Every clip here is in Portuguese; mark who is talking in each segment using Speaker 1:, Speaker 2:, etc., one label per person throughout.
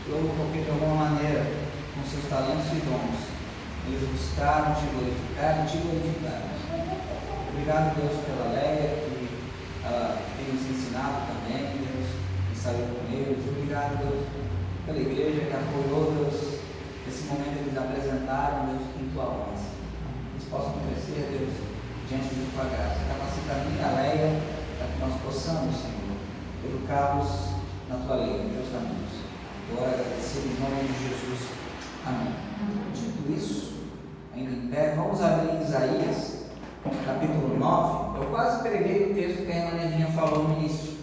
Speaker 1: Louvo porque de alguma maneira, com seus talentos e dons, eles buscaram te glorificar e te glorificaram. Obrigado, Deus, pela Leia, que tem nos ensinado também, Deus, que saiu com eles. Obrigado, Deus, pela igreja que apoiou, Deus, esse momento eles apresentaram, Deus, em tua voz. Eles possam crescer, Deus, diante de tua graça. Capacita a mim, a Leia, para que nós possamos, Senhor, educá-los na tua lei, nos teus caminhos. Agora agradecer em nome de Jesus. Amém. Dito isso, ainda em pé, vamos abrir Isaías, capítulo 9. Eu quase preguei o texto que a irmã Nevinha falou no início,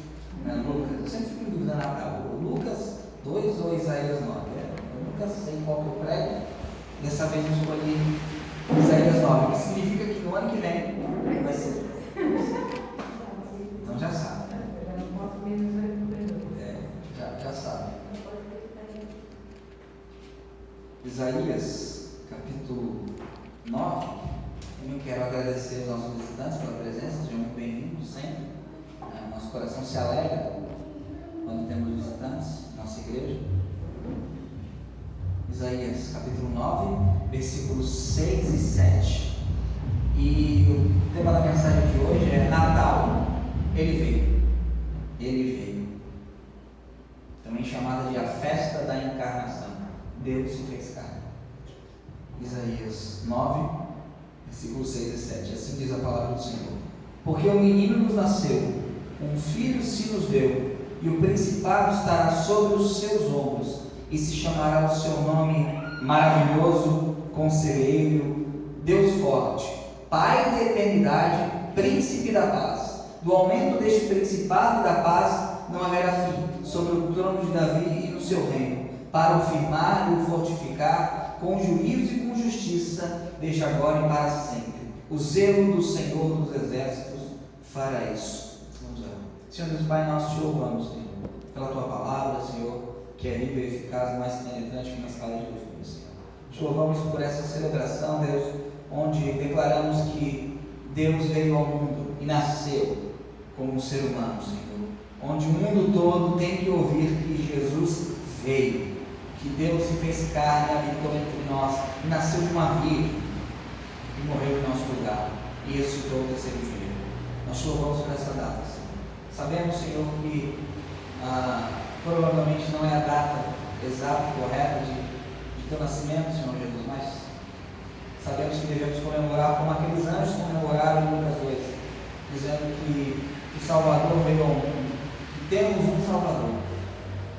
Speaker 1: né, Lucas. Eu sempre fico em dúvida na Natal, Lucas 2 ou Isaías 9. Eu nunca sei qual que eu prego. Dessa vez eu escolhi Isaías 9, que significa que no ano que vem vai ser. Então já sabe. Já sabe. Isaías, capítulo 9. Também quero agradecer aos nossos visitantes pela presença, sejam muito bem-vindos sempre. Nosso coração se alegra quando temos visitantes na nossa igreja. Isaías, capítulo 9, versículos 6 e 7. E o tema da mensagem de hoje é Natal. Ele veio. Ele veio. Também chamada de a festa da encarnação. Deus se fez carne. Isaías 9, versículos 6 e 7. Assim diz a palavra do Senhor. Porque um menino nos nasceu, um filho se nos deu, e o principado estará sobre os seus ombros, e se chamará o seu nome maravilhoso, conselheiro, Deus forte, Pai da eternidade, príncipe da paz. Do aumento deste principado e da paz não haverá fim, sobre o trono de Davi e no seu reino, para o firmar e o fortificar, com juízo e com justiça, desde agora e para sempre. O zelo do Senhor dos exércitos fará isso. Vamos lá. Senhor Deus Pai, nós te louvamos, Senhor, pela tua palavra, Senhor, que é viva e eficaz, mais penetrante que uma espada de luz, Senhor. Te louvamos por essa celebração, Deus, onde declaramos que Deus veio ao mundo e nasceu como um ser humano, Senhor. Onde o mundo todo tem que ouvir que Jesus veio, que Deus se fez carne, habitou entre nós, nasceu de uma virgem e morreu em nosso lugar e ressuscitou o terceiro dia. Nós te louvamos por essa data, Senhor. Sabemos, Senhor, que provavelmente não é a data exata, correta de teu nascimento, Senhor Jesus, mas sabemos que devemos comemorar como aqueles anjos comemoraram em Lucas 2, dizendo que o Salvador veio ao mundo, que temos um Salvador,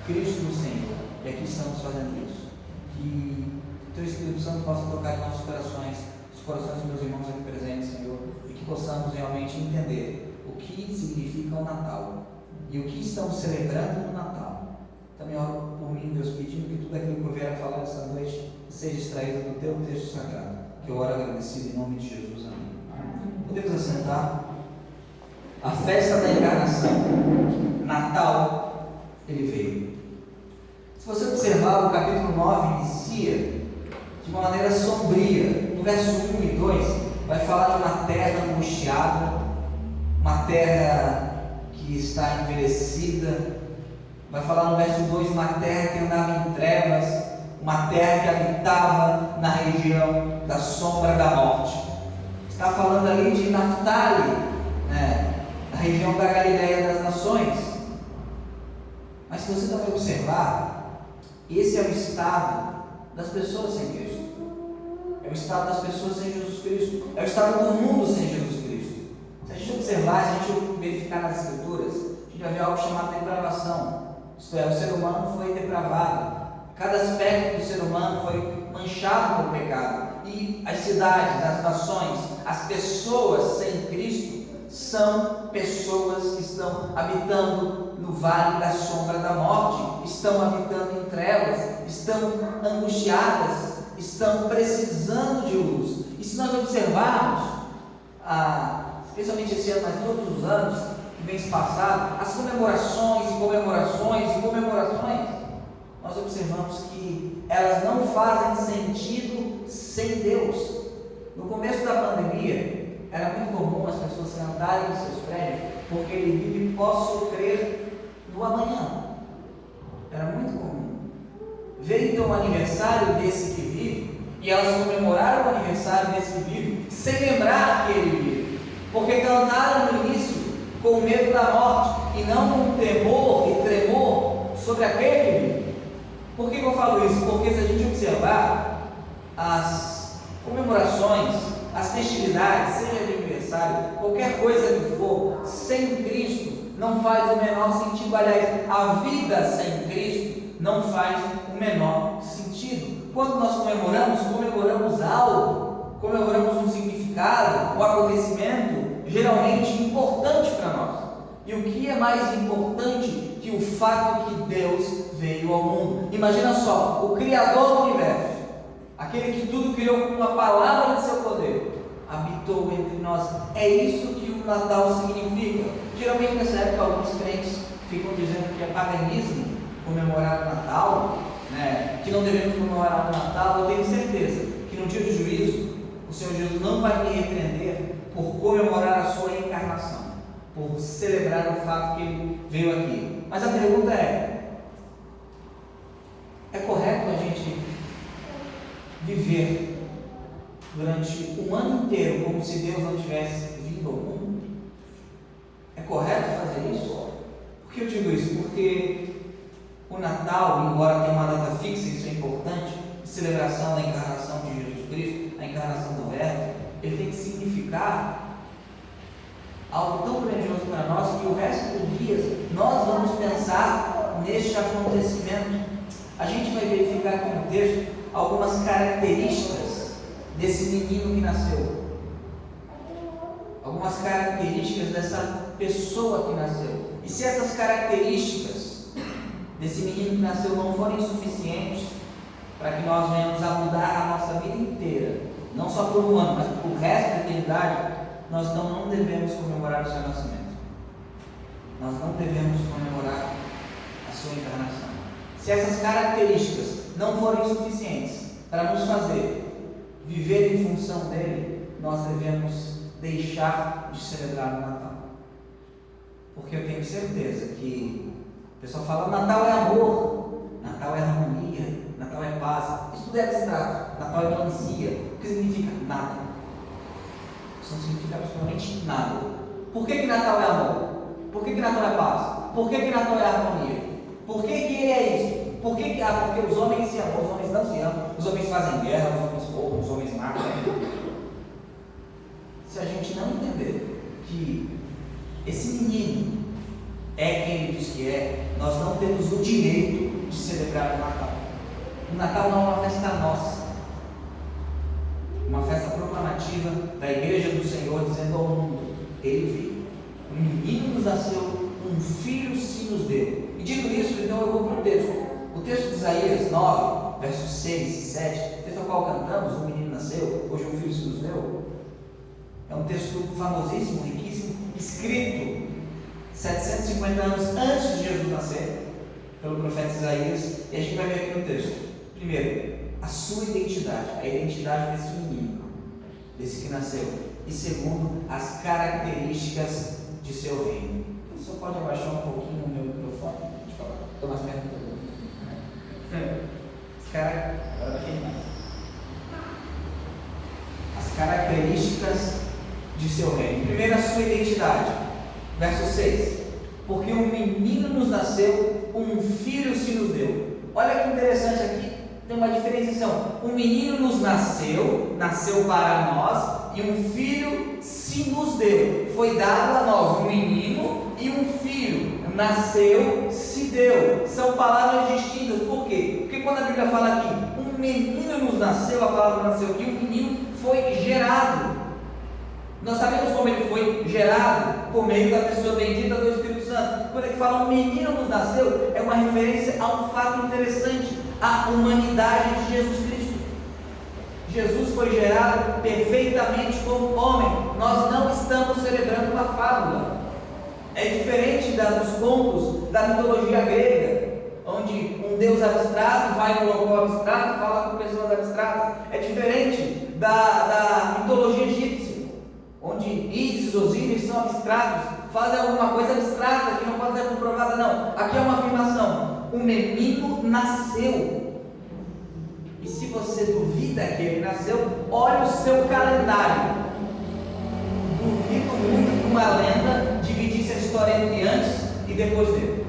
Speaker 1: Cristo do Senhor, e aqui estamos fazendo isso. Que o teu Espírito Santo possa tocar em nossos corações, os corações dos meus irmãos aqui presentes, Senhor, e que possamos realmente entender o que significa o Natal e o que estamos celebrando no Natal. Também oro por mim, Deus, pedindo que tudo aquilo que eu vier a falar esta noite seja extraído do teu texto sagrado, que eu oro agradecido em nome de Jesus. Amém. Podemos assentar. A festa da encarnação, Natal, ele veio. Se você observar, o capítulo 9 inicia de uma maneira sombria. No verso 1 e 2 vai falar de uma terra angustiada, uma terra que está envelhecida. Vai falar no verso 2, uma terra que andava em trevas, uma terra que habitava na região da sombra da morte. Está falando ali de Naftali, né? Na região da Galileia das Nações. Mas se você também observar, esse é o estado das pessoas sem Cristo. É o estado das pessoas sem Jesus Cristo. É o estado do mundo sem Jesus Cristo. Se a gente observar, se a gente verificar nas Escrituras, a gente vai ver algo chamado depravação. Isto é, o ser humano foi depravado. Cada aspecto do ser humano foi manchado pelo pecado. E as cidades, as nações, as pessoas sem Cristo são pessoas que estão habitando no vale da sombra da morte, estão habitando em trevas, estão angustiadas, estão precisando de luz. E se nós observarmos, especialmente esse ano, mas todos os anos que vem se passado, as comemorações e comemorações e comemorações, nós observamos que elas não fazem sentido sem Deus. No começo da pandemia, era muito comum as pessoas cantarem em seus prédios, porque ele vive, posso crer no amanhã. Era muito comum. ver então o aniversário desse que vive, e elas comemoraram o aniversário desse que vive, sem lembrar que ele vive, porque cantaram no início com medo da morte, e não com temor e tremor sobre aquele que vive. Por que eu falo isso? Porque se a gente observar as comemorações, as festividades, seja de aniversário, qualquer coisa que for, sem Cristo, não faz o menor sentido. Aliás, a vida sem Cristo não faz o menor sentido. Quando nós comemoramos algo, comemoramos um significado, um acontecimento geralmente importante para nós. E o que é mais importante que o fato que Deus veio ao mundo? Imagina só, o Criador do universo, aquele que tudo criou com uma palavra de seu poder, habitou entre nós. É isso que o Natal significa. Geralmente nessa época alguns crentes ficam dizendo que é paganismo comemorar o Natal, né? Que não devemos comemorar o Natal. Eu tenho certeza que no dia do juízo o Senhor Jesus não vai me repreender por comemorar a sua encarnação, por celebrar o fato que ele veio aqui. Mas a pergunta é correto a gente viver durante um ano inteiro como se Deus não tivesse vindo ao mundo? É correto fazer isso? Por que eu digo isso? Porque o Natal, embora tenha uma data fixa, isso é importante, de celebração da encarnação de Jesus Cristo, a encarnação do Verbo, ele tem que significar algo tão grandioso para nós que o resto dos dias nós vamos pensar neste acontecimento. A gente vai verificar aqui no texto algumas características desse menino que nasceu, algumas características dessa pessoa que nasceu. E se essas características desse menino que nasceu não forem suficientes para que nós venhamos a mudar a nossa vida inteira, não só por um ano, mas por o resto da eternidade, nós não devemos comemorar o seu nascimento. Nós não devemos comemorar a sua encarnação. Se essas características não forem suficientes para nos fazer viver em função dele, nós devemos deixar de celebrar o Natal. Porque eu tenho certeza que o pessoal fala: Natal é amor, Natal é harmonia, Natal é paz. Isso tudo é abstrato. Natal é melancia. O que significa? Nada. Isso não significa absolutamente nada. Por que Natal é amor? Por que Natal é paz? Por que Natal é harmonia? Por que ele é isso? Porque os homens se amam, os homens não se amam, os homens fazem guerra, os homens roubam, os homens matam. Se a gente não entender que esse menino é quem ele diz que é, nós não temos o direito de celebrar o Natal. O Natal não é uma festa nossa, uma festa proclamativa da Igreja do Senhor, dizendo ao mundo: ele veio, um menino nos nasceu, um filho se nos deu. E dito isso, então eu vou para o texto. O texto de Isaías 9, versos 6 e 7, texto ao qual cantamos: um menino nasceu, hoje um filho se nos deu. É um texto famosíssimo, riquíssimo, escrito 750 anos antes de Jesus nascer, pelo profeta Isaías. E a gente vai ver aqui no texto, primeiro, a sua identidade, a identidade desse menino, desse que nasceu. E segundo, as características de seu reino. Você pode abaixar um pouquinho o meu microfone? Deixa eu falar, estou mais perto do meu. Agora baixei demais. As características de seu reino. Primeiro, a sua identidade. Verso 6. Porque um menino nos nasceu, um filho se nos deu. Olha que interessante aqui, tem uma diferenciação. Um menino nos nasceu, nasceu para nós, e um filho se nos deu. Foi dado a nós um menino e um filho. Nasceu, se deu. São palavras distintas. Por quê? Porque quando a Bíblia fala aqui, um menino nos nasceu, a palavra nasceu aqui, um menino foi gerado. Nós sabemos como ele foi gerado, por meio da pessoa bendita do Espírito Santo. Quando ele fala um menino nos nasceu, é uma referência a um fato interessante, a humanidade de Jesus Cristo. Jesus foi gerado perfeitamente como homem. Nós não estamos celebrando uma fábula. É diferente dos contos da mitologia grega, onde um Deus abstrato vai no local abstrato, fala com pessoas abstratas. É diferente da mitologia egípcia, onde Ísis, Osíris são abstratos, fazem alguma coisa abstrata que não pode ser comprovada. Não, aqui é uma afirmação: o menino nasceu. E se você duvida que ele nasceu, olhe o seu calendário. Duvido muito que uma lenda dividisse a história entre antes e depois dele.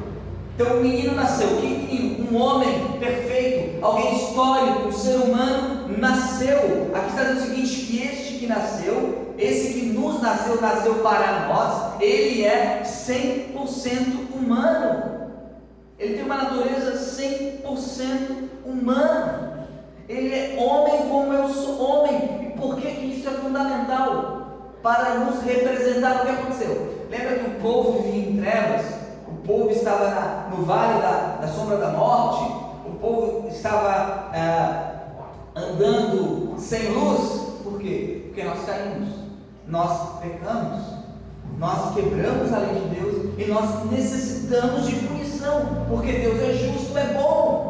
Speaker 1: Então o menino nasceu. Quem menino? Um homem perfeito, alguém histórico, um ser humano nasceu. Aqui está dizendo o seguinte: que este que nasceu, esse que nos nasceu, nasceu para nós. Ele é 100% humano. Ele tem uma natureza 100% humana. Ele é homem como eu sou homem. E por que isso é fundamental? Para nos representar. O que aconteceu? Lembra que o povo vivia em trevas? O povo estava no vale da sombra da morte. O povo estava andando sem luz. Por quê? Porque nós caímos, nós pecamos, nós quebramos a lei de Deus e nós necessitamos de punição, porque Deus é justo, é bom.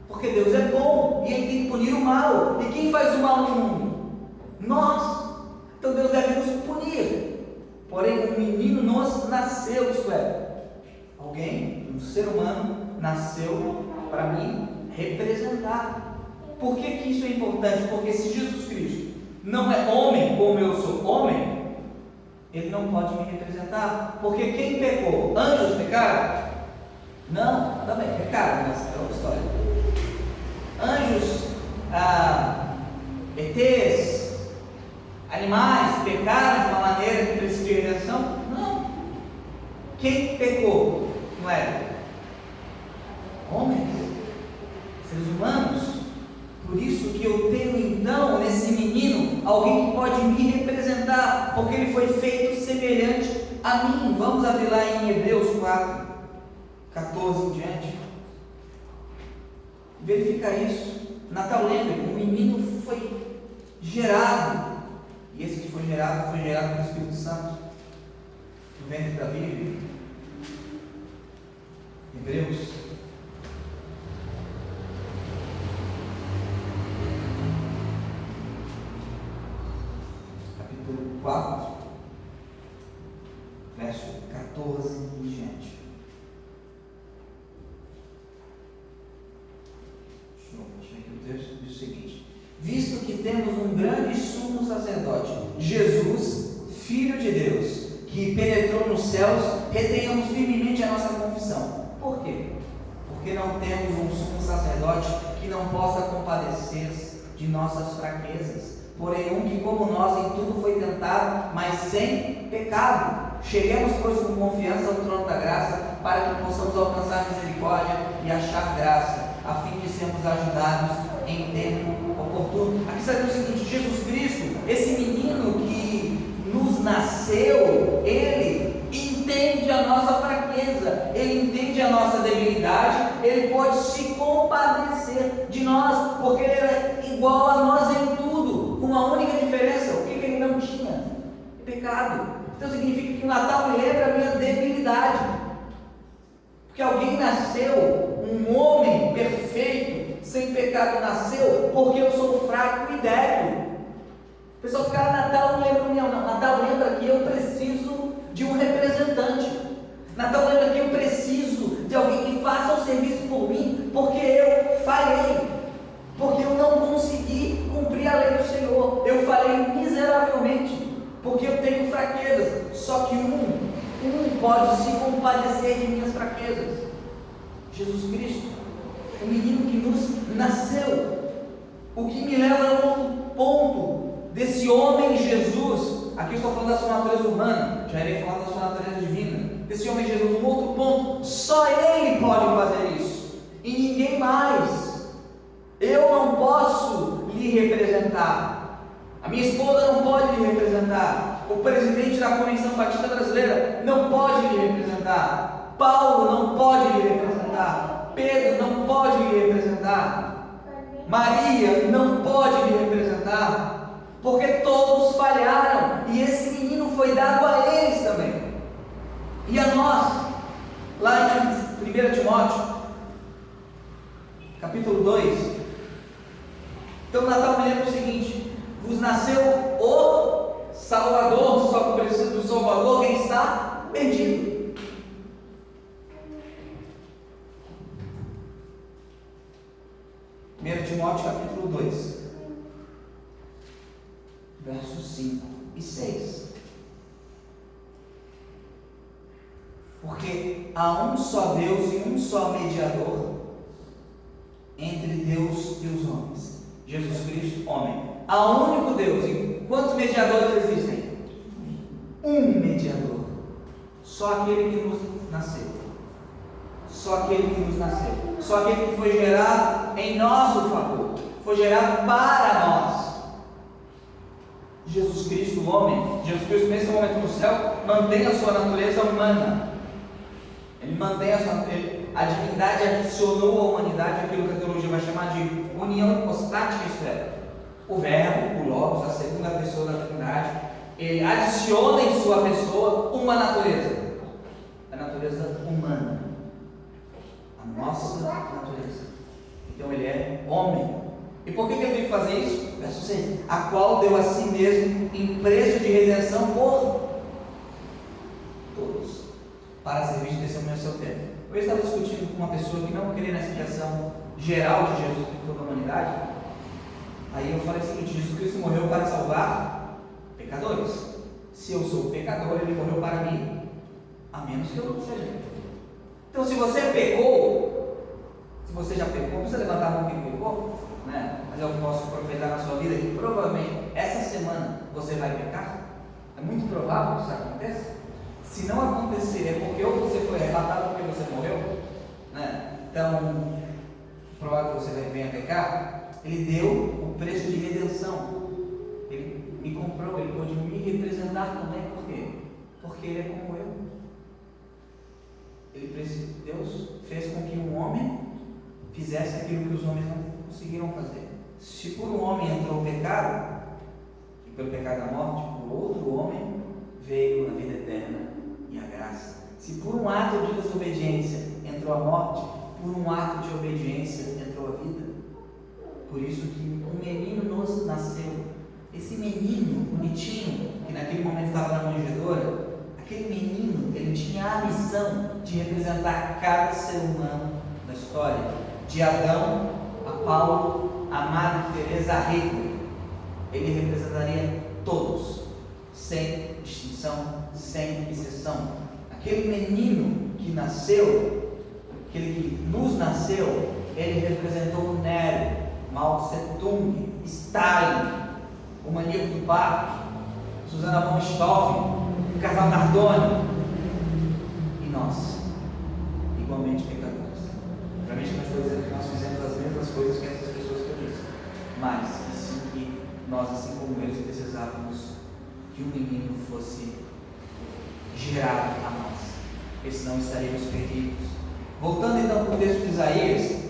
Speaker 1: Porque Deus é bom e Ele tem que punir o mal. E quem faz o mal no mundo? Nós. Então Deus deve nos punir. Porém, um menino nos nasceu, isto é, alguém, um ser humano, nasceu para me representar. Por que isso é importante? Porque se Jesus Cristo não é homem como eu sou homem, Ele não pode me representar. Porque quem pecou? Anjos pecaram? Não, também pecaram, mas é outra história. Anjos, ETs, animais pecaram de uma maneira que precisa de redenção? Não. Quem pecou? Não é? Homens, seres humanos. Por isso que eu tenho então nesse menino alguém que pode me representar, porque ele foi feito semelhante a mim. Vamos abrir lá em Hebreus 4, 14 em diante. Verificar isso. Natal, lembra, um menino foi gerado, e esse que foi gerado pelo Espírito Santo, no ventre da Bíblia. Hebreus capítulo 4, verso 14 em diante. Deixa eu achar aqui o texto, diz o seguinte: visto que temos um grande sumo sacerdote, Jesus, Filho de Deus, que penetrou nos céus, retenhamos firmemente a nossa confissão. Por quê? Porque não temos um sumo sacerdote que não possa compadecer de nossas fraquezas, porém um que como nós em tudo foi tentado, mas sem pecado. Cheguemos, pois, com confiança ao trono da graça, para que possamos alcançar misericórdia e achar graça, a fim de sermos ajudados em tempo oportuno. Aqui está dizendo o seguinte: Jesus Cristo, esse menino que nos nasceu, ele entende a nossa fraqueza, ele entende a nossa debilidade, ele pode se compadecer de nós, porque ele era igual a nós em tudo, com uma única diferença: o que ele não tinha? Pecado. Então significa que o Natal me lembra a minha debilidade, porque alguém nasceu, um homem perfeito, sem pecado nasceu, porque eu sou fraco e débil. O pessoal fica: Natal não lembra minha, não. Natal lembra que eu preciso de um representante. Natal lembra que eu preciso de alguém que faça o serviço por mim, porque eu falhei, porque eu não consegui cumprir a lei do Senhor, eu falhei miseravelmente, porque eu tenho fraquezas. Só que um pode se compadecer de minhas fraquezas: Jesus Cristo, o menino que nos nasceu. O que me leva a outro ponto desse homem Jesus. Aqui eu estou falando da sua natureza humana, já irei falar da sua natureza divina. Desse homem Jesus, um outro ponto: só Ele pode fazer isso, e ninguém mais. Eu não posso lhe representar, a minha esposa não pode lhe representar, o presidente da Convenção Batista Brasileira não pode lhe representar, Paulo não pode lhe representar, Pedro não pode lhe representar, Maria não pode lhe representar, porque todos falharam, e esse menino foi dado a eles também, e a nós. Lá em 1 Timóteo, capítulo 2, então o Natal me lembra o seguinte: vos nasceu o Salvador, só que o princípio do Salvador, quem está perdido. Timóteo capítulo 2, versos 5 e 6. Porque há um só Deus e um só mediador entre Deus e os homens, Jesus Cristo, homem. Há um único Deus. E quantos mediadores existem? Um mediador. Só aquele que nos nasceu. Só aquele que nos nasceu. Só aquele que foi gerado em nosso favor. Foi gerado para nós. Jesus Cristo, o homem. Jesus Cristo, nesse momento no céu, mantém a sua natureza humana. Ele mantém a divindade adicionou à humanidade aquilo que a teologia vai chamar de união hipostática, isto é, o Verbo, o Logos, a segunda pessoa da Trindade. Ele adiciona em sua pessoa uma natureza, a natureza humana, a nossa natureza. Então ele é homem. E por que ele tem que fazer isso? Verso 6: a qual deu a si mesmo em preço de redenção por todos, para servir de testemunho ao seu tempo. Eu estava discutindo com uma pessoa que não crê na explicação geral de Jesus por toda a humanidade. Aí eu falei o seguinte: Jesus Cristo morreu para salvar pecadores. Se eu sou pecador, ele morreu para mim, a menos que eu não seja. Então, se você pecou, se você já pecou, não precisa levantar a mão que pecou, né? Mas eu posso profetizar na sua vida que provavelmente essa semana você vai pecar. É muito provável que isso aconteça. Se não acontecer, é porque ou você foi arrebatado porque você morreu, né? Então, provável que você venha pecar. Ele deu o preço de redenção. Ele me comprou, ele pôde me representar também. Por quê? Porque ele é como eu. Deus fez com que um homem fizesse aquilo que os homens não conseguiram fazer. Se por um homem entrou o pecado, e pelo pecado a morte, por outro homem veio a vida eterna e a graça. Se por um ato de desobediência entrou a morte, por um ato de obediência entrou a vida. Por isso que um menino nos nasceu. Esse menino bonitinho, que naquele momento estava na manjedoura, aquele menino, ele tinha a missão de representar cada ser humano da história, de Adão a Paulo, a Madre Teresa, a Hitler. Ele representaria todos, sem distinção, sem exceção. Aquele menino que nasceu, aquele que nos nasceu, ele representou Nero, Mao Tse-tung, Stalin, o maníaco do parque, Susana von Richthofen, o casal Nardoni, e nós, igualmente pecadores. Realmente não estou dizendo que nós fizemos as mesmas coisas que essas pessoas que eu disse, mas sim que nós, assim como eles, precisávamos que um menino fosse gerado a nós, porque senão estaríamos perdidos. Voltando então para o texto de Isaías,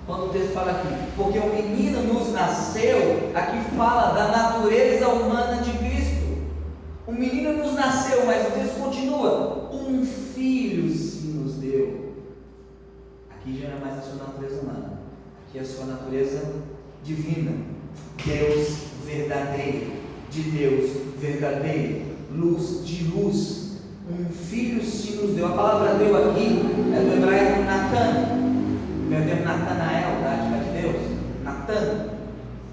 Speaker 1: quando o texto fala aqui, porque o menino nos nasceu, aqui fala da natureza humana de Cristo. O menino nos nasceu, mas o texto continua, um filho se nos deu. Aqui já não é mais a sua natureza humana, aqui é a sua natureza divina, Deus verdadeiro, de Deus verdadeiro, luz de luz. Um filho se nos deu. A palavra deu aqui é do hebraico Natan, meu termo Natanael, dádiva de Deus, Natan,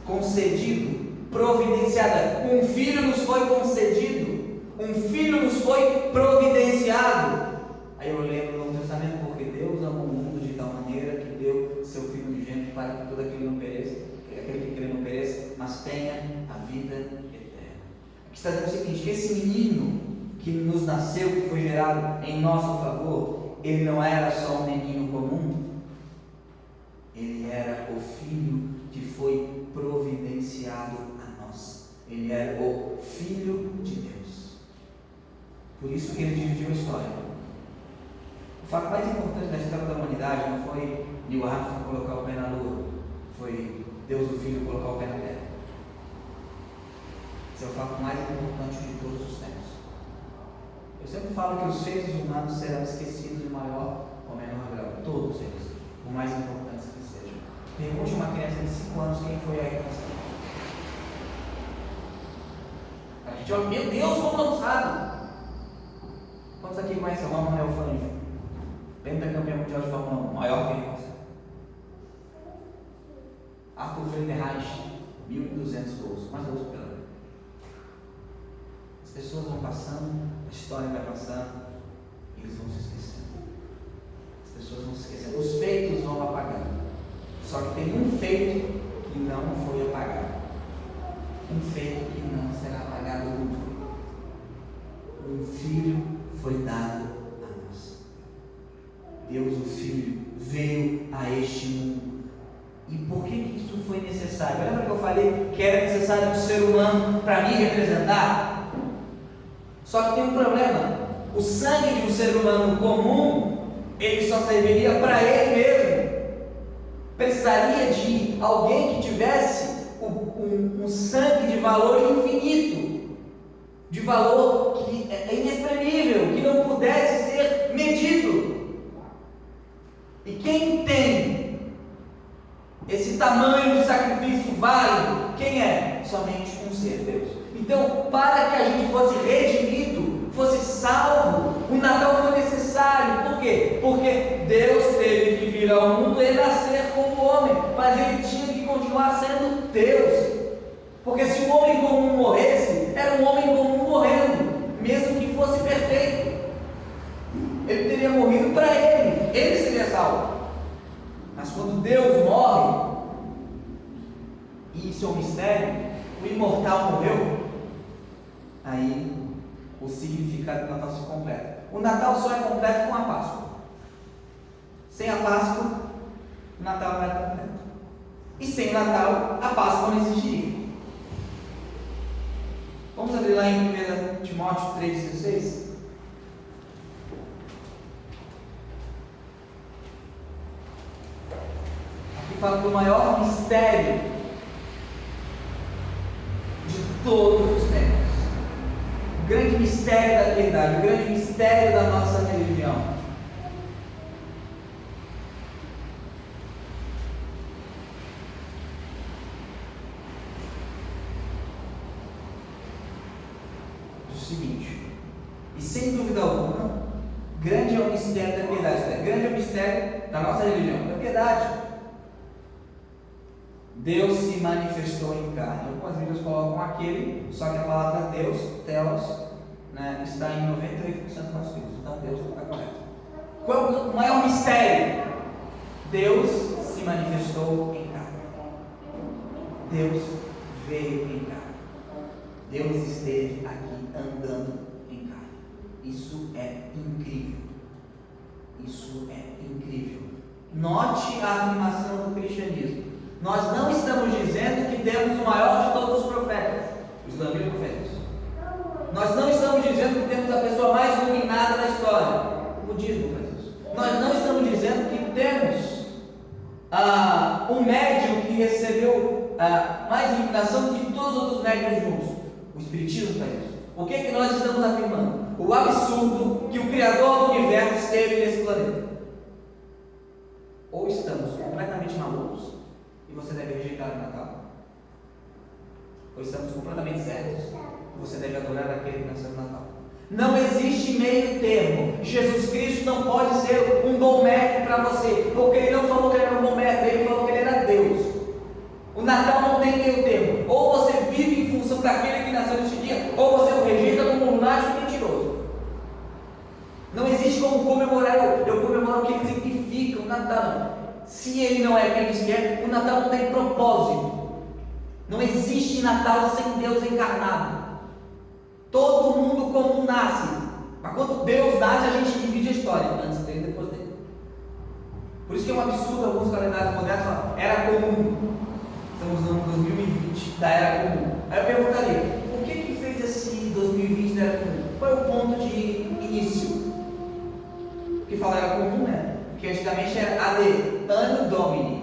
Speaker 1: concedido, providenciada. Um filho nos foi concedido, um filho nos foi providenciado. Aí eu lembro no Novo Testamento, porque Deus amou o mundo de tal maneira que deu seu Filho unigênito para que todo aquele não pereça, aquele que crê não pereça, mas tenha a vida eterna. Aqui está dizendo o seguinte, que esse menino que nos nasceu, que foi gerado em nosso favor, ele não era só um menino comum, ele era o Filho que foi providenciado a nós. Ele era o Filho de Deus. Por isso que ele dividiu a história. O fato mais importante da história da humanidade não foi Neil Armstrong colocar o pé na lua, foi Deus o Filho colocar o pé na terra. Esse é o fato mais importante de todos os tempos. Eu sempre falo que os seres humanos serão esquecidos de maior ou menor grau, todos eles, por mais importantes que sejam. Pergunte a uma criança de 5 anos quem foi a Constantino. A gente olha, meu Deus, como não sabe? Quantos aqui conhecem o Manuel Fangio? Pentacampeão mundial de Fórmula 1, maior que ele consegue. 200 gols, mas gols pela vida. As pessoas vão passando, a história vai passando, e eles vão se esquecendo. As pessoas vão se esquecendo, os feitos vão apagando. Só que tem um feito que não foi apagado. Um feito que não será apagado nunca. Um filho foi dado a nós. Deus, o Filho, veio a este mundo. E por que isso foi necessário? Lembra que eu falei que era necessário um ser humano para me representar? Só que tem um problema. O sangue de um ser humano comum, ele só serviria para ele mesmo. Precisaria de alguém que tivesse um sangue de valor infinito, de valor que é inexprimível, que não pudesse ser medido. E quem tem esse tamanho de sacrifício válido, quem é? Somente um ser, Deus. Então, para que a gente fosse redimido, fosse salvo, o Natal foi necessário. Por quê? Porque Deus teve que vir ao mundo e nascer como homem, mas ele tinha que continuar sendo Deus. Porque se um homem comum morresse, era um homem comum morrendo, mesmo que fosse perfeito. Ele teria morrido para ele seria salvo. Mas quando Deus morre, e isso é um mistério, o imortal morreu, aí o significado do Natal se completa. O Natal só é completo com a Páscoa. Sem a Páscoa, o Natal não é completo. E sem o Natal, a Páscoa não existiria. Vamos abrir lá em 1 Timóteo 3,16. Aqui fala do maior mistério de todos os tempos. O grande mistério da piedade, o grande mistério da nossa religião. Seguinte, e sem dúvida alguma, grande é o mistério da piedade, grande é o mistério da nossa religião, da piedade. Deus se manifestou em carne. Algumas Bíblias colocam aquele, só que a palavra Deus, telos, né, está em 98% dos nossos livros, então Deus não está correto. Qual é o maior mistério? Deus se manifestou em carne. Deus veio em carne. Deus esteve aqui andando em carne. Isso é incrível. Isso é incrível. Note a afirmação do cristianismo. Nós não estamos dizendo que temos o maior de todos os profetas. O islamismo fez isso. Nós não estamos dizendo que temos a pessoa mais iluminada da história. O budismo faz isso. Nós não estamos dizendo que temos um médium que recebeu mais iluminação do que todos os outros médiums juntos. O Espiritismo faz isso. O que é que nós estamos afirmando? O absurdo que o Criador do Universo esteve nesse planeta. Ou estamos completamente malucos e você deve rejeitar o Natal, ou estamos completamente certos e você deve adorar aquele que nasceu no Natal. Não existe meio termo. Jesus Cristo não pode ser um bom mestre para você, porque ele não falou que ele era um bom mestre, ele falou que ele era Deus. O Natal não tem meio termo. Ou você vive em função daquele que nasceu neste dia, ou você o rejeita como um lunático e mentiroso. Não existe como comemorar. Eu comemoro o que ele significa, o Natal. Se ele não é quem diz que é, o Natal não tem propósito. Não existe Natal sem Deus encarnado. Todo mundo comum nasce, mas quando Deus nasce, a gente divide a história, antes dele e depois dele. Por isso que é um absurdo alguns calendários modernos falam, era comum. Estamos no ano 2020 da era comum. Aí eu perguntaria, o que fez esse 2020 da era comum? Qual é o ponto de início? Que fala era comum, né? Porque antigamente era AD, Anno Domini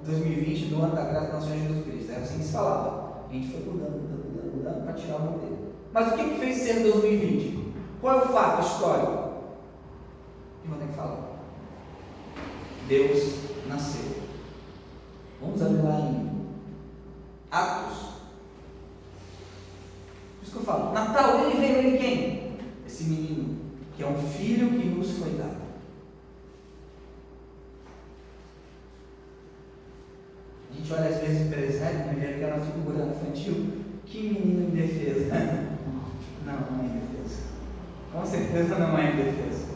Speaker 1: 2020, do ano da graça do nosso Senhor Jesus Cristo. Era assim que se falava. A gente foi mudando para tirar o nome dele. Mas o que fez ser 2020? Qual é o fato histórico? Que vou ter que falar. Deus nasceu. Vamos abrir lá em Atos. Por isso que eu falo, Natal, ele veio em quem? Esse menino, que é um filho que nos foi dado. A gente gente olha às vezes para Israel e vê aquela figura infantil, que menino indefesa. Não é indefesa. Com certeza não é indefesa.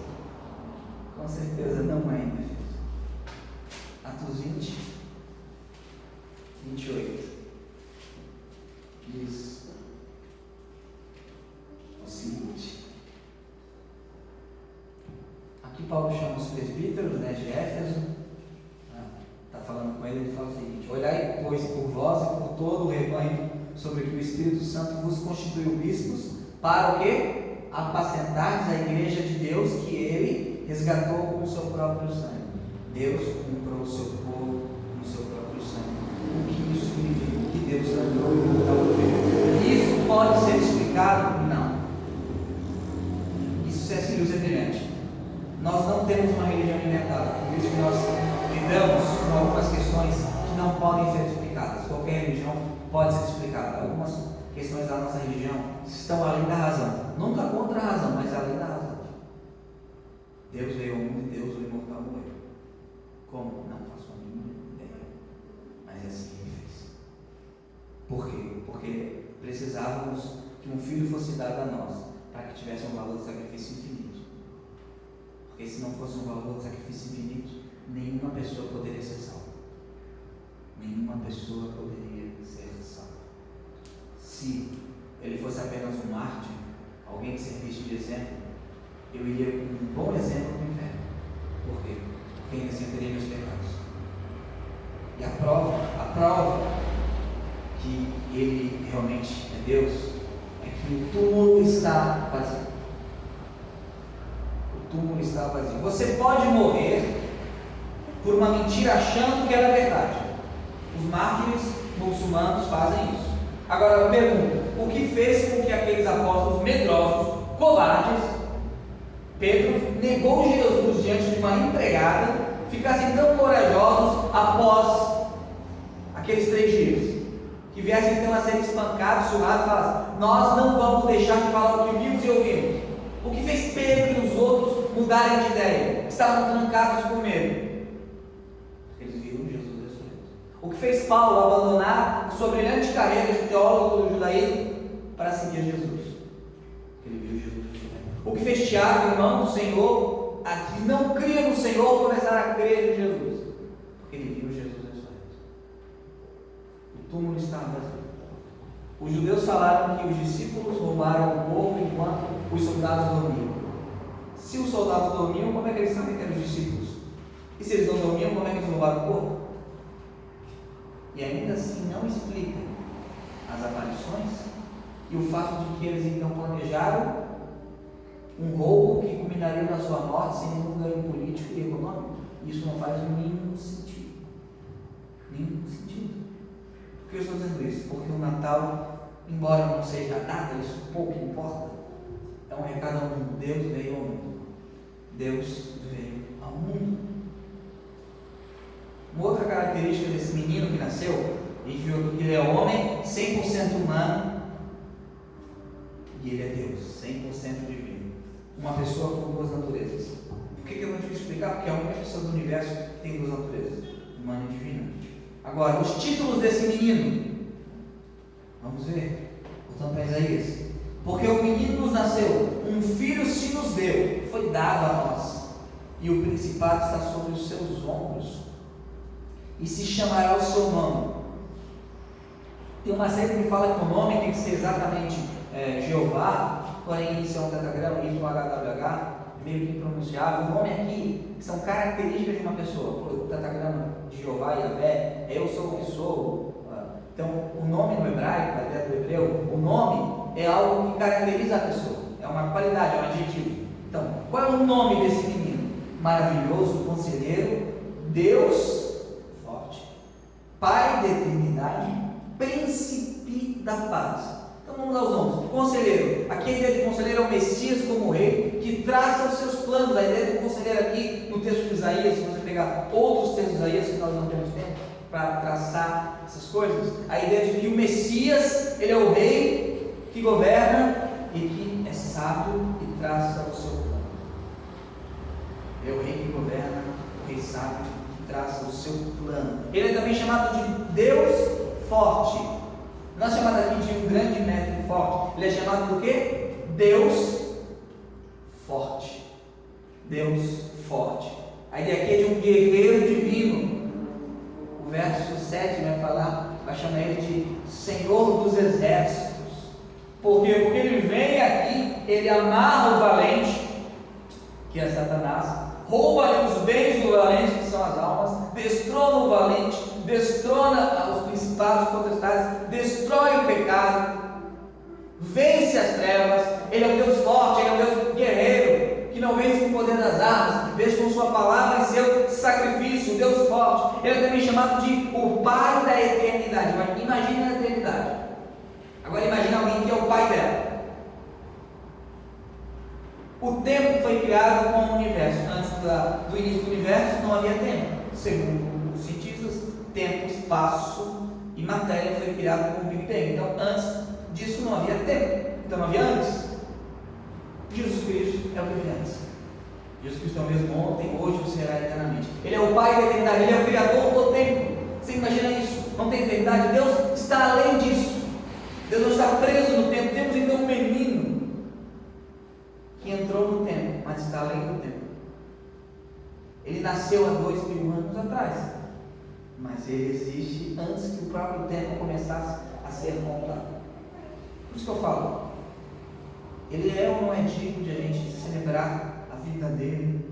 Speaker 1: Com certeza não é indefesa. Atos 20, 28 diz o seguinte. Aqui Paulo chama os presbíteros, de Éfeso. Está falando com ele fala o seguinte: olhai, pois, por vós e por todo o rebanho sobre que o Espírito Santo vos constituiu bispos, para o quê? Apacentardes a igreja de Deus que ele resgatou com o seu próprio sangue. Deus comprou o seu povo com o seu próprio sangue. O que isso significa? Que Deus sangrou e mortal. Isso pode ser explicado? Não. Isso é semelhante. Nós não temos uma religião inventada, por isso que nós lidamos com algumas questões que não podem ser explicadas. Qualquer religião pode ser explicada. Algumas questões da nossa religião estão além da razão. Nunca contra a razão, mas além da razão. Deus veio ao mundo e Deus, o imortal, morreu. Como? Não faço a mínima ideia. Mas é assim que ele fez. Por quê? Porque precisávamos que um filho fosse dado a nós, para que tivesse um valor de sacrifício infinito. Porque se não fosse um valor de sacrifício infinito, nenhuma pessoa poderia ser salva. Nenhuma pessoa poderia ser salva. Se ele fosse apenas um mártir, alguém que servisse de exemplo, eu iria com um bom exemplo para o inferno. Por quê? Porque ainda assim teria meus pecados. E a prova que ele realmente é Deus, é que o túmulo está vazio. O túmulo está vazio. Você pode morrer por uma mentira achando que era verdade. Os mártires muçulmanos fazem isso. Agora eu pergunto, o que fez com que aqueles apóstolos medrosos, covardes, Pedro negou Jesus diante de uma empregada, ficassem tão corajosos após aqueles 3 dias, que viessem então a ser espancados, surrados, e falassem: nós não vamos deixar de falar o que vimos e ouvimos. O que fez Pedro e os outros mudarem de ideia? Estavam trancados com medo. Eles viram Jesus ressurreto. O que fez Paulo abandonar sua brilhante carreira de teólogo do judaísmo para seguir Jesus? Ele viu Jesus ressurreto. O que fez Tiago, irmão do Senhor, a que não cria no Senhor, começar a crer em Jesus? Porque ele viu Jesus ressurreto. O túmulo estava vazio. Os judeus falaram que os discípulos roubaram o corpo enquanto os soldados dormiam. Se os soldados dormiam, como é que eles sabem que eram os discípulos? E se eles não dormiam, como é que eles roubaram o corpo? E ainda assim não explica as aparições e o fato de que eles então planejaram um roubo que culminaria na sua morte sem nenhum ganho político e econômico. Isso não faz nenhum sentido. Nenhum sentido. Por que eu estou dizendo isso? Porque o Natal, embora não seja nada, isso pouco importa, é um recado ao mundo. Deus veio ao mundo. Deus veio ao mundo. Uma outra característica desse menino que nasceu, a gente viu que ele é homem 100% humano e ele é Deus, 100% divino. Uma pessoa com 2 naturezas. Por que eu não te explicar? Porque é a única pessoa do universo que tem 2 naturezas, humana e divina. Agora, os títulos desse menino, vamos ver, voltando para Isaías. Porque o menino nos nasceu, um filho se nos deu, foi dado a nós, e o principado está sobre os seus ombros, e se chamará o seu nome. Tem uma série que fala que o nome tem que ser exatamente Jeová, porém isso é um tetragrama, isso é um HWH, meio que impronunciável. O nome aqui são características de uma pessoa. O tetragrama de Jeová e Yahvé, eu sou o que sou. Então, o nome no hebraico, a ideia do hebreu, o nome é algo que caracteriza a pessoa, é uma qualidade, é um adjetivo. Então, qual é o nome desse menino? Maravilhoso, conselheiro, Deus forte, Pai da eternidade, Príncipe da paz. Então vamos aos nomes. Conselheiro, aqui a ideia de conselheiro é o Messias como rei, que traça os seus planos. A ideia de conselheiro aqui no texto de Isaías, se você pegar outros textos de Isaías, que nós não temos tempo para traçar essas coisas, a ideia de que o Messias, ele é o rei que governa e que é sábio e traça o seu plano. É o rei que governa, o rei sábio que traça o seu plano. Ele é também chamado de Deus forte. Não é chamado aqui de um grande mestre forte. Ele é chamado do quê? Deus forte. Deus forte. A ideia aqui é de um guerreiro divino. O verso 7 vai chamar ele de Senhor dos Exércitos. Por quê? Porque ele vem aqui, ele amarra o valente, que é Satanás, rouba-lhe os bens do valente, que são as almas, destrona o valente, destrona os principados, potestades, destrói o pecado, vence as trevas. Ele é um Deus forte, ele é um Deus guerreiro, que não vence com o poder das armas, vence com sua palavra e seu sacrifício. Deus forte. Ele é também chamado de o Pai da eternidade. Imagine a eternidade. Agora imagine alguém que é o pai dela. O tempo foi criado com o universo. Antes do início do universo não havia tempo. Segundo os cientistas, tempo, espaço e matéria foi criado com o Big Bang. Então antes disso não havia tempo. Então não havia antes. Jesus Cristo é o que vem antes. Jesus Cristo é o mesmo ontem, hoje e será eternamente. Ele é o Pai da eternidade, Ele é o Criador do tempo. Você imagina isso? Não tem eternidade? Deus está além disso. Deus não está preso no tempo. Temos então um menino que entrou no tempo, mas está além do tempo. Ele nasceu há 2000 anos atrás, mas ele existe antes que o próprio tempo começasse a ser contado. Por isso que eu falo, ele é ou não é digno de a gente celebrar a vida dele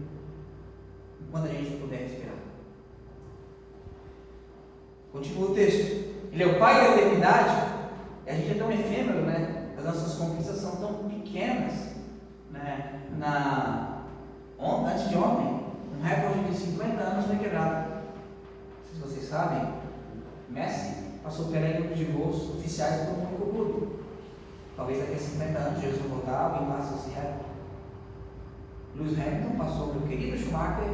Speaker 1: enquanto a gente puder respirar. Continua o texto. Ele é o Pai da eternidade. A gente é tão efêmero, né? As nossas conquistas são tão pequenas, né? Antes de ontem, um recorde de 50 anos foi quebrado. Não sei se vocês sabem, Messi passou pela número de gols oficiais para um único clube. Talvez daqui a 50 anos Jesus voltar, alguém passa esse recorde. Lewis Hamilton passou pelo querido Schumacher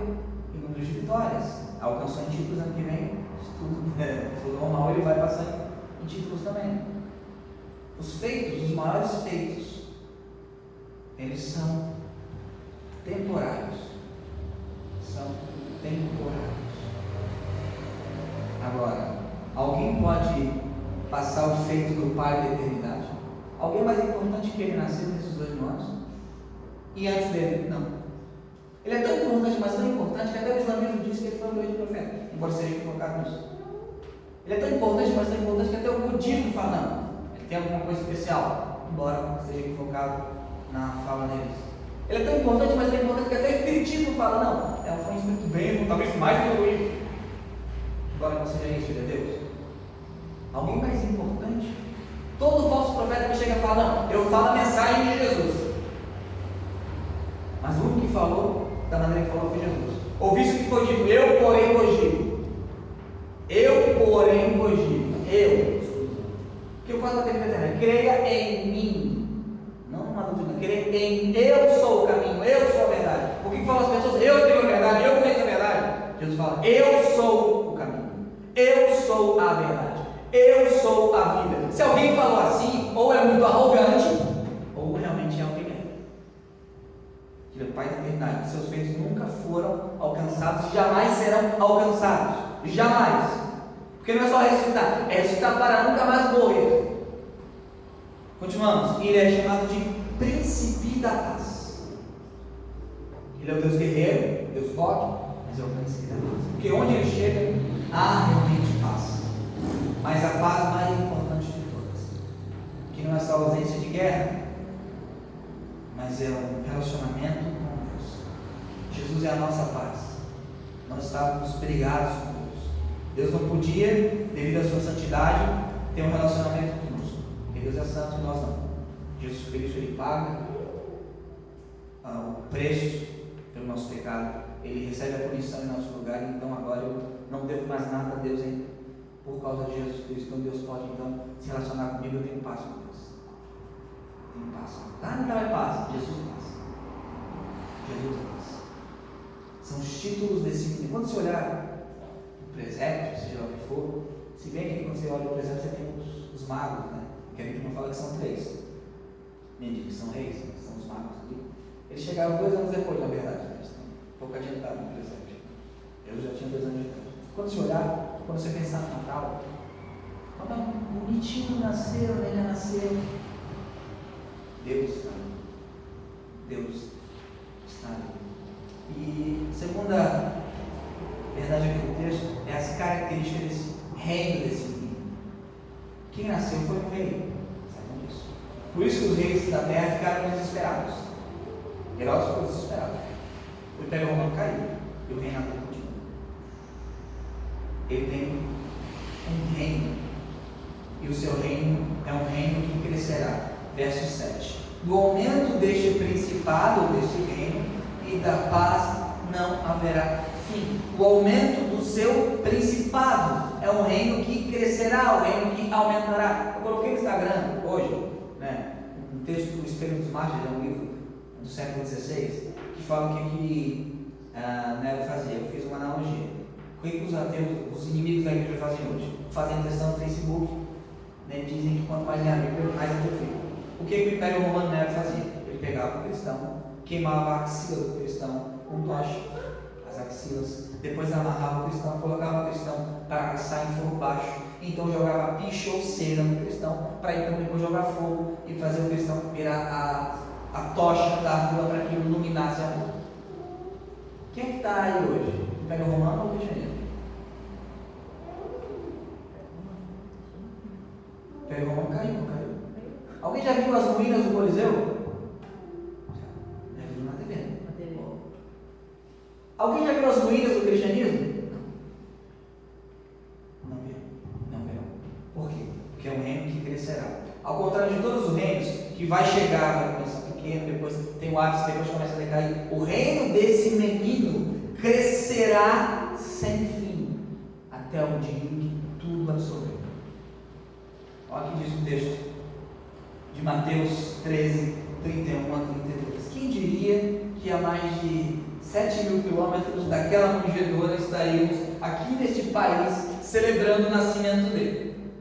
Speaker 1: em número de vitórias. Alcançou em títulos ano que vem. Se tudo normal, ele vai passar em títulos também. Os feitos, os maiores feitos, eles são temporários. São temporários. Agora, alguém pode passar o feito do Pai da eternidade? Alguém mais importante que ele nasceu nesses 2000 anos? E antes dele? Não. Ele é tão importante, mas tão importante, que até o islamismo diz que ele foi um grande profeta, embora seja equivocado nisso. Ele é tão importante, mas tão importante, que até o budismo fala, não, ele tem alguma coisa especial, embora seja equivocado na fala deles. Ele é tão importante, mas tão importante, que até o espiritismo fala, não, foi um espírito bem, talvez mais evoluído, embora não seja isso, ele é Deus. Alguém mais importante? Todo falso profeta que chega e fala, não, eu falo a mensagem de Jesus. Mas o único que falou, da maneira que falou, foi Jesus. Ouviste o que foi dito, eu porém vos digo. Eu porém vos digo. O que eu faço na vida eterna? Creia em mim. Não numa doutrina, creia em eu sou o caminho, eu sou a verdade. O que falam as pessoas? Eu tenho a verdade, eu conheço a verdade. Jesus fala, eu sou o caminho, eu sou a verdade, eu sou a vida. Se alguém falou assim, ou é muito arrogante, ou realmente é alguém é. Ele é o Pai da eternidade. Seus feitos nunca foram alcançados, jamais serão alcançados. Jamais. Porque não é só ressuscitar, é ressuscitar para nunca mais morrer. Continuamos. Ele é chamado de Príncipe da Paz. Ele é o Deus guerreiro, Deus forte, mas é o Príncipe da Paz. Porque onde ele chega, há realmente paz. Mas a paz mais importante de todas, que não é só a ausência de guerra, mas é um relacionamento com Deus. Jesus é a nossa paz. Nós estávamos brigados com Deus. Deus não podia, devido à sua santidade, ter um relacionamento conosco. Porque Deus é santo e nós não. Jesus Cristo, Ele paga o preço pelo nosso pecado. Ele recebe a punição em nosso lugar. Então agora eu não devo mais nada a Deus por causa de Jesus Cristo. Então Deus pode então se relacionar comigo. Eu tenho paz com Deus. Tenho paz. Não é paz. Jesus é paz. Jesus é paz. São os títulos desse mundo. Quando você olhar o presépio, seja lá o que for, se bem que quando você olha o presépio, você tem os magos, né? Que a Bíblia fala que são 3. Mentira, que são reis, que são os magos aqui. Eles chegaram 2 anos depois, na verdade. Eles estão um pouco adiantados no presépio. Eu já tinha 2 anos de idade. Quando você olhar, quando você pensar no Natal, quando bonitinho nasceu, ele nasceu. Deus está ali. Deus está ali. E a segunda verdade aqui do texto é as características desse reino desse menino. Quem nasceu foi um rei. Sabem disso? Por isso que os reis da terra ficaram desesperados. Herodes ficou desesperado. O Império Romano caiu e o reinado continua. Ele tem um reino. E o seu reino é um reino que crescerá. Verso 7. No aumento deste principado, deste reino, e da paz não haverá fim. O aumento do seu principado é um reino que crescerá, um reino que aumentará. Eu coloquei no Instagram hoje, um texto do Espelho dos Mártires, é um livro do século XVI, que fala o que Nero fazia. Eu fiz uma analogia. O que os ateus, os inimigos da igreja fazem hoje? Fazem questão no Facebook, dizem que quanto mais é amigo, mais ateu fica. O que o Império Romano Nero fazia? Ele pegava o cristão, queimava a axila do cristão com tocha, as axilas, depois amarrava o cristão, colocava o cristão para assar em fogo baixo, então jogava piche ou cera no cristão, para então depois jogar fogo e fazer o cristão virar a tocha da rua para que iluminasse a rua. Quem é que está aí hoje? O Império Romano ou o cristianismo? O Império Romano caiu, não caiu? Alguém já viu as ruínas do Coliseu? Já viu na TV? Alguém já viu as ruínas do cristianismo? Não viu. Não viu. Por quê? Porque é um reino que crescerá. Ao contrário de todos os reinos, que vai chegar, vai começar pequeno, depois tem o ápice, depois começa a decair. O reino desse menino crescerá sem fim, até o dia em que tudo absorveu. Olha o que diz o texto de Mateus 13, 31 a 32. Quem diria que a mais de 7.000 quilômetros daquela manjedoura estaríamos aqui neste país celebrando o nascimento dele?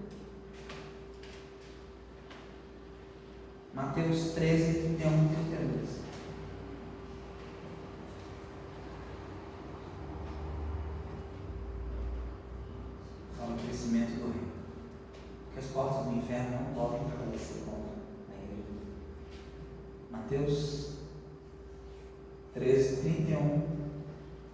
Speaker 1: Mateus 13, 31 e 32. Fala do crescimento do reino. Que as portas do inferno não podem prevalecer contra a igreja. Mateus 13, 31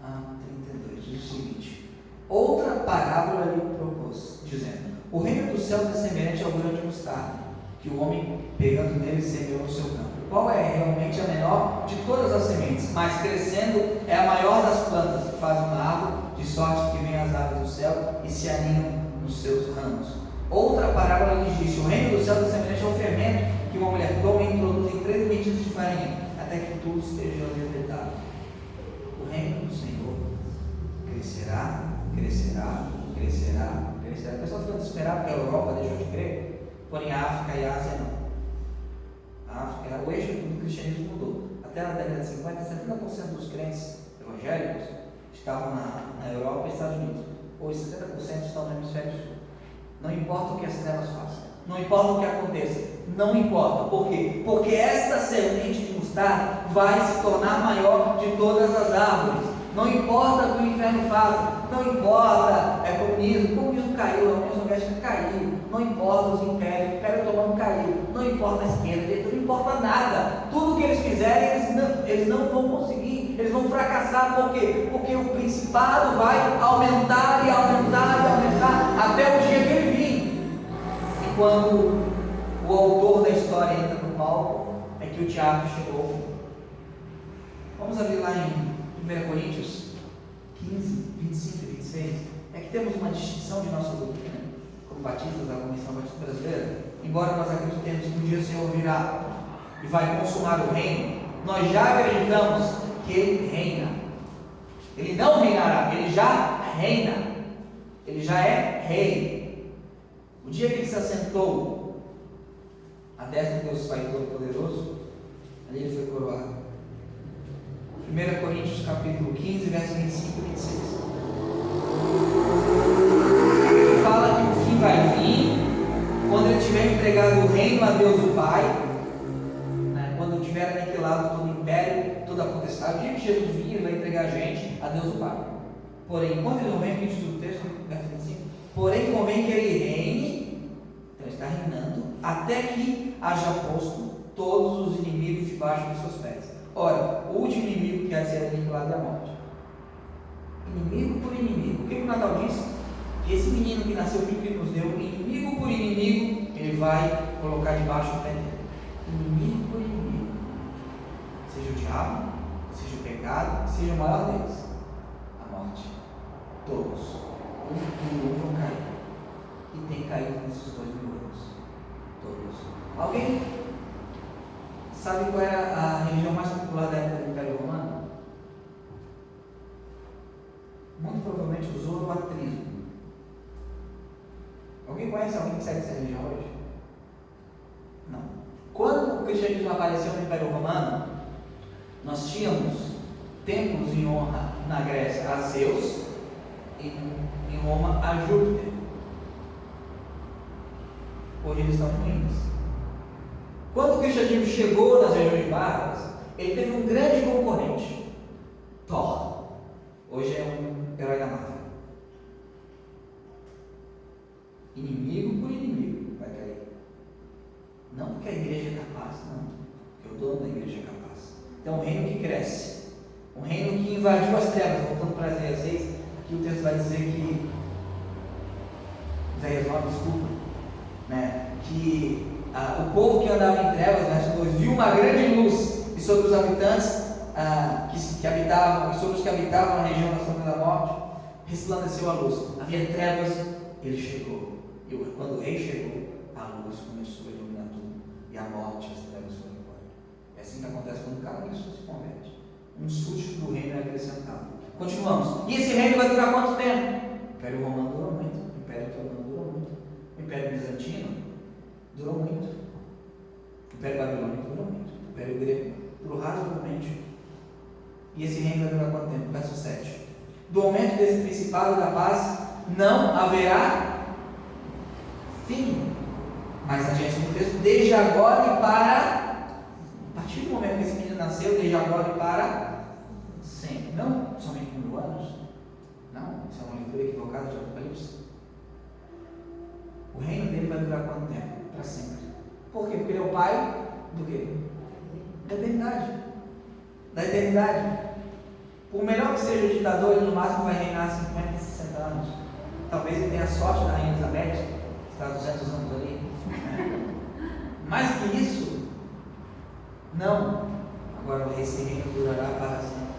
Speaker 1: a 32 diz o seguinte: outra parábola lhe propôs, dizendo: o reino dos céus é semelhante ao grão de mostarda, que o homem, pegando nele, semeou no seu campo. Qual é realmente a menor de todas as sementes, mas crescendo é a maior das plantas, que faz uma árvore, de sorte que vêm as aves do céu e se aninham nos seus ramos. Outra parábola lhe disse: o reino dos céus é semelhante ao fermento que uma mulher toma e introduz em 3 medidas de farinha, até que tudo esteja levedado. O reino do Senhor crescerá, crescerá, crescerá, crescerá. O pessoal fica desesperado porque a Europa deixou de crer, porém a África e a Ásia não. A África, o eixo do cristianismo mudou. Até na década de 50, 70% dos crentes evangélicos estavam na Europa e Estados Unidos. Hoje 70% estão no hemisfério sul. Não importa o que as trevas façam, não importa o que aconteça, não importa. Por quê? Porque esta semente de mostarda vai se tornar maior de todas as árvores. Não importa o que o inferno faça, não importa, o comunismo caiu, a União Soviética caiu, não importa os impérios, o Império Otomano caiu, não importa a esquerda, a direita, não importa nada. Tudo que eles fizerem, eles não vão conseguir, eles vão fracassar. Por quê? Porque o principado vai aumentar e aumentar e aumentar até o dia que ele vir. E quando o autor da história entra no palco, é que o teatro chegou ao fim. Vamos abrir lá em 1 Coríntios 15, 25 e 26. É que temos uma distinção de nossa doutrina, como batistas da Comissão Batista Brasileira. Embora nós acreditemos que um dia o Senhor virá e vai consumar o reino, nós já acreditamos que Ele reina. Ele não reinará, Ele já reina. Ele já é rei. O dia que Ele se assentou à destra de Deus Pai Todo-Poderoso, ali Ele foi coroado. 1 Coríntios capítulo 15, versos 25 e 26. Ele fala que o fim vai vir quando ele tiver entregado o reino a Deus o Pai, quando tiver aniquilado todo o império, toda a potestade. O dia que Jesus vir, ele vai entregar a gente a Deus o Pai. Porém, quando ele não vem, o que diz o texto? até que haja posto todos os inimigos debaixo dos seus pés. Ora, o último inimigo que há de ser aniquilado é a morte. Inimigo por inimigo. O que o Natal diz? Que esse menino que nasceu, o filho que nos deu, inimigo por inimigo, ele vai colocar debaixo do pé dele. Inimigo por inimigo. Seja o diabo, seja o pecado, seja o maior deles. A morte. Todos. Um vão cair. E tem caído nesses 2000 anos. Todos. Alguém sabe qual era a religião mais popular da época do Império Romano? Muito provavelmente o zoroastrismo. Alguém conhece alguém que segue essa religião hoje? Não. Quando o cristianismo apareceu no Império Romano, nós tínhamos templos em honra na Grécia a Zeus e em Roma a Júpiter. Hoje eles estão ruins. Quando o cristianismo chegou nas regiões bárbaras, ele teve um grande concorrente, Thor. Hoje é um herói da Marvel. Inimigo por inimigo vai cair. Não porque a igreja é capaz, não. Porque o dono da igreja é capaz. Então, um reino que cresce, um reino que invadiu as trevas, voltando para Isaías 6, aqui o texto vai dizer que Isaías 9, desculpa, né, que o povo que andava em trevas, verso 2, viu uma grande luz, e sobre os habitantes que habitavam, e sobre os que habitavam na região da sombra da morte, resplandeceu a luz. Havia trevas, ele chegou. E quando o rei chegou, a luz começou a iluminar tudo, e a morte e as trevas foram embora. É assim que acontece quando cada pessoa se converte. Um susto do reino é acrescentado. Continuamos. E esse reino vai durar quanto tempo? O Império Romano durou muito, o Império Otomano durou muito, o Império Bizantino durou muito, o Império Babilônico durou muito, o Império Grego durou razoavelmente. E esse reino vai durar quanto tempo? Verso 7. Do aumento desse principado da paz não haverá fim. Mas adiante no texto, desde agora e para, a partir do momento que esse menino nasceu, desde agora e para sempre. Não somente por 1000 anos. Não, isso é uma leitura equivocada de Apocalipse. O reino dele vai durar quanto tempo? Para sempre. Por quê? Porque ele é o pai do quê? Da eternidade. Da eternidade. Por melhor que seja o ditador, ele no máximo vai reinar 50, 60 anos. Talvez ele tenha a sorte da rainha Elizabeth, que está há 200 anos ali. Mais que isso, não. Agora esse reino durará para sempre.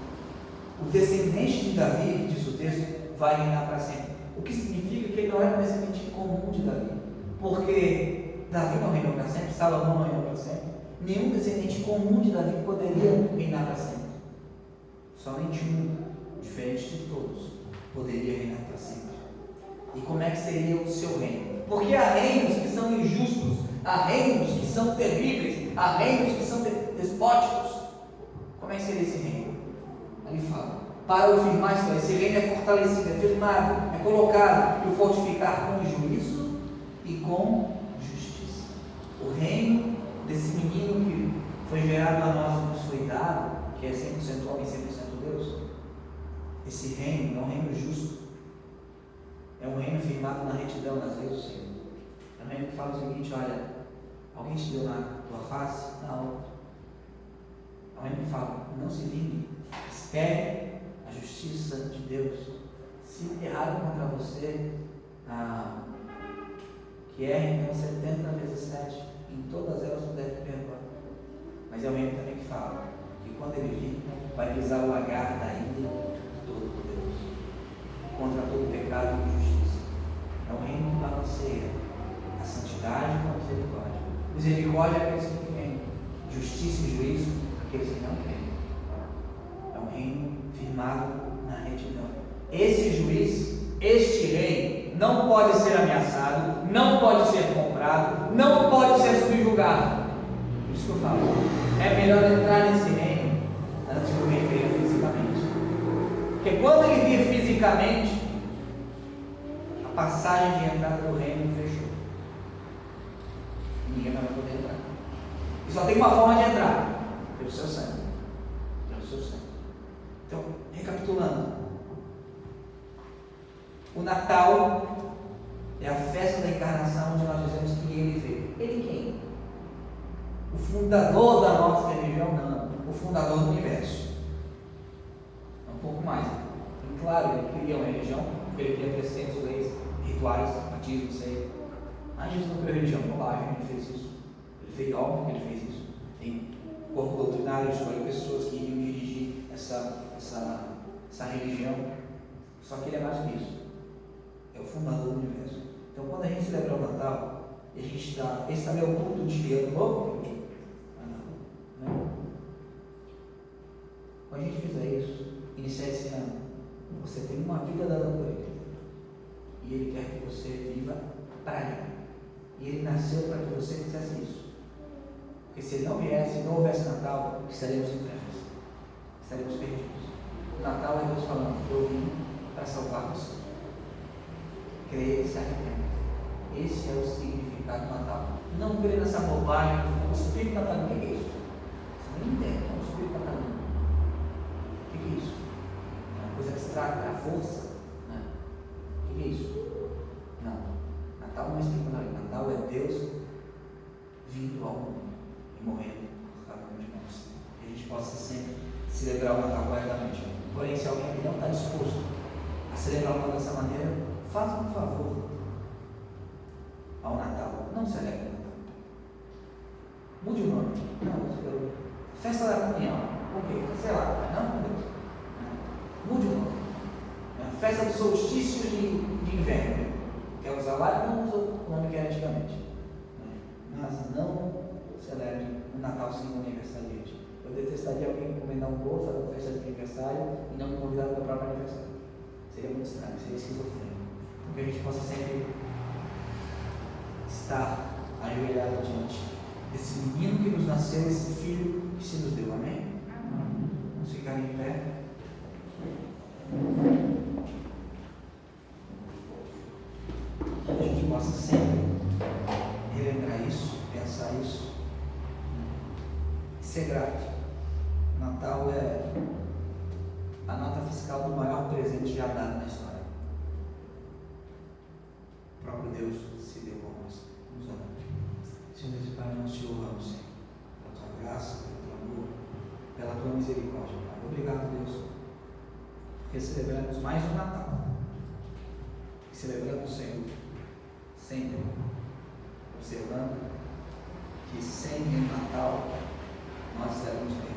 Speaker 1: O descendente de Davi, diz o texto, vai reinar para sempre. O que significa que ele não era um descendente comum de Davi. Porque Davi não reinou para sempre, Salomão não reinou para sempre. Nenhum descendente comum de Davi poderia reinar para sempre. Somente um, diferente de todos, poderia reinar para sempre. E como é que seria o seu reino? Porque há reinos que são injustos, há reinos que são terríveis, há reinos que são despóticos. Como é que seria esse reino? Ali fala, para o firmar isso, esse reino é fortalecido, é firmado, é colocado, e o fortificar com juízo e com justiça. O reino desse menino que foi gerado a nós e nos foi dado, que é 100% homem e 100% Deus, esse reino é um reino justo, é um reino firmado na retidão das leis do Senhor. É um reino que fala o seguinte: olha, alguém te deu na tua face, na outra. É um reino que fala: não se vingue, espere a justiça de Deus. Se erraram contra você, que errem então 70 vezes 7, em todas elas tu deve perdoar. Mas é um reino também que fala que quando ele vir, vai pisar o lagar da ira de Todo-Poderoso, contra todo pecado e injustiça. É um reino que balanceia a santidade com a misericórdia. Misericórdia é aqueles que creem, justiça e juízo aqueles que não creem. É um reino firmado na retidão. Esse juiz, este rei, não pode ser ameaçado, não pode ser comprado, não pode ser subjugado. Por isso que eu falo, é melhor entrar nesse reino antes que o rei venha fisicamente. Porque quando ele vir fisicamente, a passagem de entrada do reino fechou. Ninguém mais vai poder entrar. E só tem uma forma de entrar: pelo seu sangue. Pelo seu sangue. Então, recapitulando, o Natal é a festa da encarnação, onde nós dizemos que ele veio. Ele quem? o fundador da nossa religião, não, o fundador do universo. Um pouco mais. E claro, ele cria uma religião, porque ele cria preceitos, leis, rituais, batismo, sei. Mas Jesus não criou religião, bobagem, ele fez isso. Ele fez óbvio que ele fez isso. Tem corpo doutrinário, escolheu pessoas que iriam dirigir essa religião. Só que ele é mais que isso. É o fundador do universo. Então, quando a gente celebra o Natal, e a gente dá, esse também é o culto de ano novo, né? Quando a gente fizer isso, iniciar esse ano, você tem uma vida dada por ele. E ele quer que você viva para ele. E ele nasceu para que você fizesse isso. Porque se ele não viesse, não houvesse Natal, estaremos em trevas. Estaremos perdidos. O Natal é Deus falando, eu vim para salvar você. Creia e se arrependa. Esse é o significado do Natal. Não crer nessa bobagem, o Espírito Natalino. O que é isso? Você não entende, é o Espírito Natalino. O que é isso? É uma coisa abstrata, é a força. Né? O que é isso? Não. Natal não é Espírito Natalino. Natal é Deus vindo ao mundo e morrendo por cada um de nós. Que a gente possa sempre celebrar o Natal corretamente. Porém, se alguém não está disposto a celebrar o Natal dessa maneira, faça um favor ao Natal. Não celebre o Natal. Mude o nome. Não, festa da comunhão. Ok, sei lá, não, Deus. Mude o nome. Festa do solstício de inverno. Quer usar lá? Não usa o nome que era antigamente. Mas não celebre o Natal sem um aniversariante. Eu detestaria alguém encomendar um bolo, fazer uma festa de aniversário e não me convidar para o próprio aniversário. Seria muito estranho, seria esquizofrênico. Que a gente possa sempre estar ajoelhado diante desse menino que nos nasceu, esse filho que se nos deu. Amém? Vamos ficar em pé. Que a gente possa sempre relembrar isso, pensar isso e ser grato. Natal é a nota fiscal do maior presente já dado na história. O próprio Deus se deu por nós. Vamos orar. Senhor Deus e Pai, nós te louvamos, Senhor, pela tua graça, pelo teu amor, pela tua misericórdia, Pai. Obrigado, Deus, porque celebramos mais um Natal. E celebramos, Senhor, sempre observando que sem o Natal nós seremos perdidos.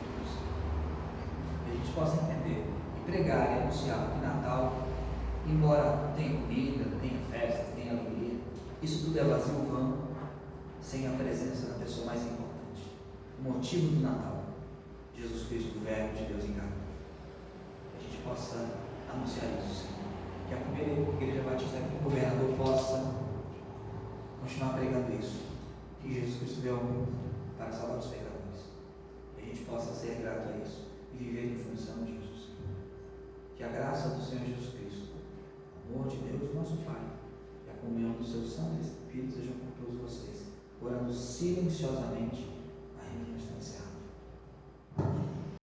Speaker 1: Que a gente possa entender e pregar e anunciar que Natal, embora tenha comida, tenha festa, tenha alegria, isso tudo é vazio, vão, sem a presença da pessoa mais importante. O motivo do Natal, Jesus Cristo, o Verbo de Deus encarnado. Que a gente possa anunciar isso, Senhor. Que a primeira Igreja Batista aqui, o governador, possa continuar pregando isso. Que Jesus Cristo veio ao mundo para salvar os pecadores. Que a gente possa ser grato a isso e viver em função disso, Senhor. Que a graça do Senhor Jesus Cristo, o amor de Deus, nosso Pai, e a comunhão do seu Santo Espírito sejam com todos vocês, orando silenciosamente